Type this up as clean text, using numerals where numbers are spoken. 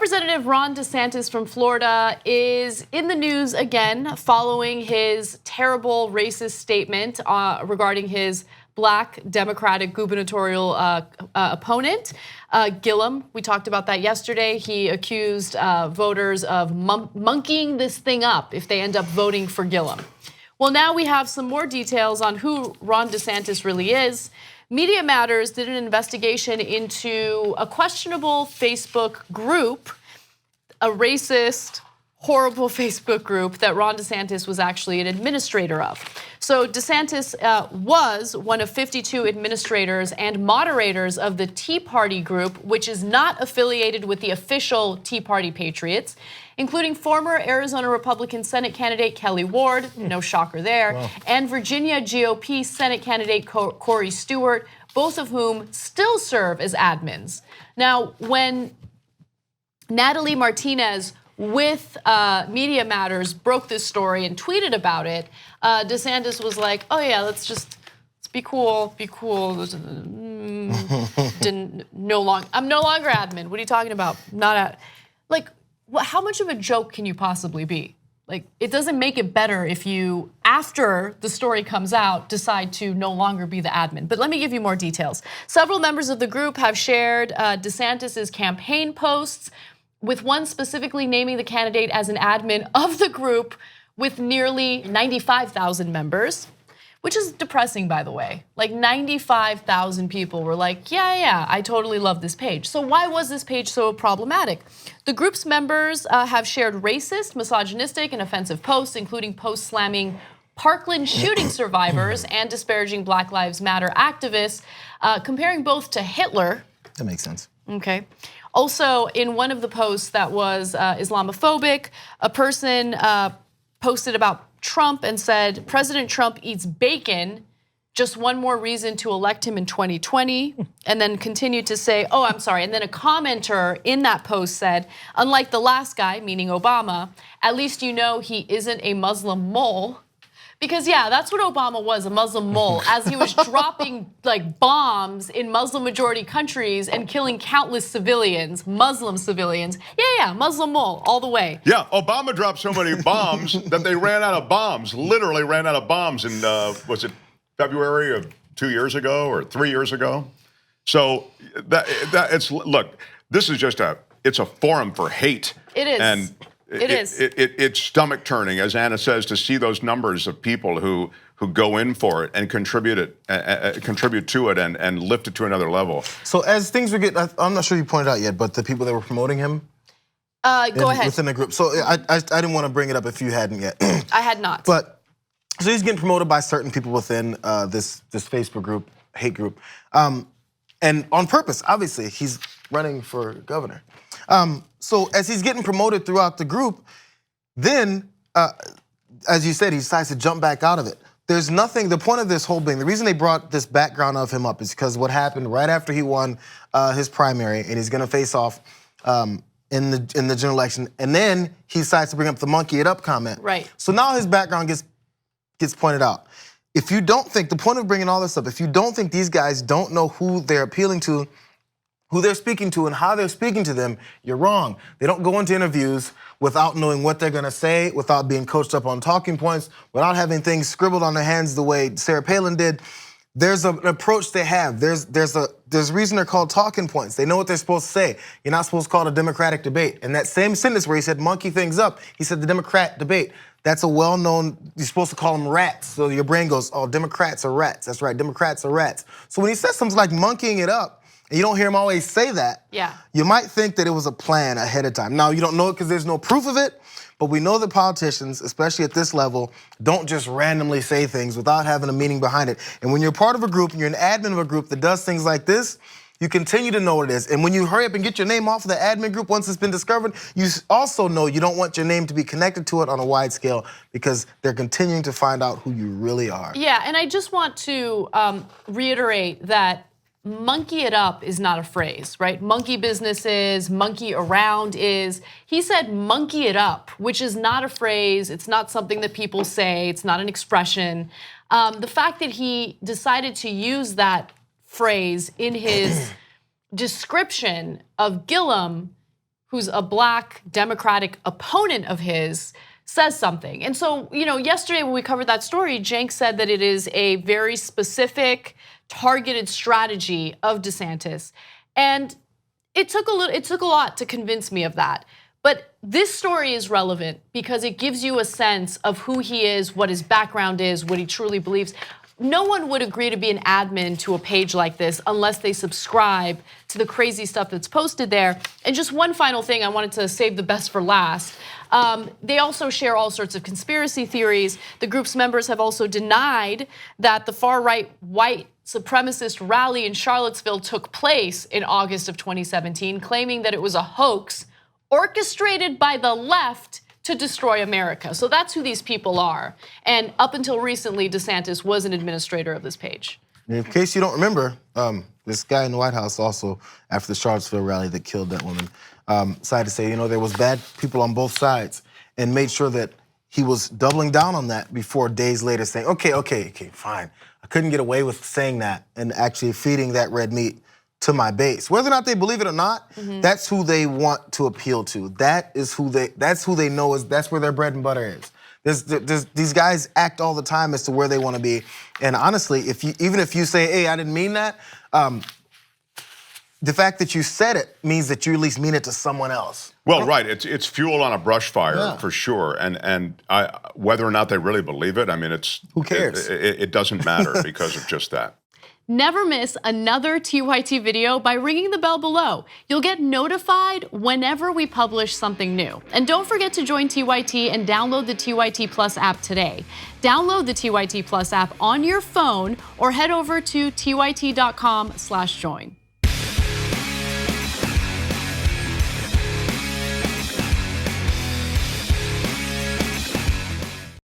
Representative Ron DeSantis from Florida is in the news again following his terrible racist statement regarding his black Democratic gubernatorial opponent, Gillum. We talked about that yesterday. He accused voters of monkeying this thing up if they end up voting for Gillum. Well, now we have some more details on who Ron DeSantis really is. Media Matters did an investigation into a questionable Facebook group, a racist, horrible Facebook group that Ron DeSantis was actually an administrator of. So DeSantis was one of 52 administrators and moderators of the Tea Party group, which is not affiliated with the official Tea Party Patriots, including former Arizona Republican Senate candidate Kelly Ward, no shocker there, wow, and Virginia GOP Senate candidate Corey Stewart, both of whom still serve as admins. Now, when Natalie Martinez with Media Matters broke this story and tweeted about it, DeSantis was like, oh yeah, let's be cool, I'm no longer admin. What are you talking about? How much of a joke can you possibly be? Like, it doesn't make it better if you, after the story comes out, decide to no longer be the admin. But let me give you more details. Several members of the group have shared DeSantis's campaign posts, with one specifically naming the candidate as an admin of the group with nearly 95,000 members, which is depressing, by the way. Like 95,000 people were like, yeah, I totally love this page. So why was this page so problematic? The group's members have shared racist, misogynistic, and offensive posts, including posts slamming Parkland shooting survivors and disparaging Black Lives Matter activists, comparing both to Hitler. That makes sense. Okay. Also, in one of the posts that was Islamophobic, a person posted about Trump and said, President Trump eats bacon, just one more reason to elect him in 2020, and then continued to say, oh, I'm sorry. And then a commenter in that post said, unlike the last guy, meaning Obama, at least you know he isn't a Muslim mole. Because yeah, that's what Obama was, a Muslim mole, as he was dropping like bombs in Muslim majority countries and killing countless civilians, Muslim civilians. Yeah, Muslim mole, all the way. Yeah, Obama dropped so many bombs that they ran out of bombs, literally ran out of bombs in, was it February of 2 years ago or 3 years ago? So look, this is just it's a forum for hate. It is. And it's stomach turning, as Anna says, to see those numbers of people who go in for it and contribute to it and lift it to another level. So as things were getting, I'm not sure you pointed out yet, but the people that were promoting him, go ahead, within the group. So I didn't want to bring it up if you hadn't yet. I had not. But so he's getting promoted by certain people within this Facebook group, hate group, and on purpose. Obviously, he's running for governor. So as he's getting promoted throughout the group, then, as you said, he decides to jump back out of it. There's nothing, the point of this whole thing, the reason they brought this background of him up is because what happened right after he won his primary, and he's gonna face off in the general election, and then he decides to bring up the monkey it up comment. Right. So now his background gets pointed out. If you don't think, the point of bringing all this up, if you don't think these guys don't know who they're appealing to, who they're speaking to and how they're speaking to them, you're wrong. They don't go into interviews without knowing what they're gonna say, without being coached up on talking points, without having things scribbled on their hands the way Sarah Palin did. There's an approach they have. There's a reason they're called talking points. They know what they're supposed to say. You're not supposed to call it a Democratic debate. And that same sentence where he said monkey things up, he said the Democrat debate. That's a well-known, you're supposed to call them rats. So your brain goes, oh, Democrats are rats. That's right, Democrats are rats. So when he says something like monkeying it up, and you don't hear him always say that, yeah, you might think that it was a plan ahead of time. Now, you don't know it because there's no proof of it, but we know that politicians, especially at this level, don't just randomly say things without having a meaning behind it. And when you're part of a group and you're an admin of a group that does things like this, you continue to know what it is. And when you hurry up and get your name off of the admin group once it's been discovered, you also know you don't want your name to be connected to it on a wide scale because they're continuing to find out who you really are. Yeah, and I just want to reiterate that monkey it up is not a phrase, right? Monkey business is, monkey around is. He said monkey it up, which is not a phrase. It's not something that people say. It's not an expression. The fact that he decided to use that phrase in his description of Gillum, who's a black Democratic opponent of his, says something. And so, yesterday when we covered that story, Cenk said that it is a very specific, targeted strategy of DeSantis. And it took a lot to convince me of that. But this story is relevant because it gives you a sense of who he is, what his background is, what he truly believes. No one would agree to be an admin to a page like this unless they subscribe to the crazy stuff that's posted there. And just one final thing, I wanted to save the best for last. They also share all sorts of conspiracy theories. The group's members have also denied that the far-right white supremacist rally in Charlottesville took place in August of 2017, claiming that it was a hoax orchestrated by the left to destroy America. So that's who these people are. And up until recently, DeSantis was an administrator of this page. In case you don't remember, this guy in the White House also, after the Charlottesville rally that killed that woman, decided to say, there was bad people on both sides, and made sure that he was doubling down on that before days later saying, okay, fine. I couldn't get away with saying that and actually feeding that red meat to my base. Whether or not they believe it or not, that's who they want to appeal to. That's who they know that's where their bread and butter is. These guys act all the time as to where they want to be. And honestly, even if you say, hey, I didn't mean that, the fact that you said it means that you at least mean it to someone else. Well, right, it's fuel on a brush fire for sure, and whether or not they really believe it, I mean, who cares? It doesn't matter because of just that. Never miss another TYT video by ringing the bell below. You'll get notified whenever we publish something new. And don't forget to join TYT and download the TYT Plus app today. Download the TYT Plus app on your phone or head over to tyt.com/join.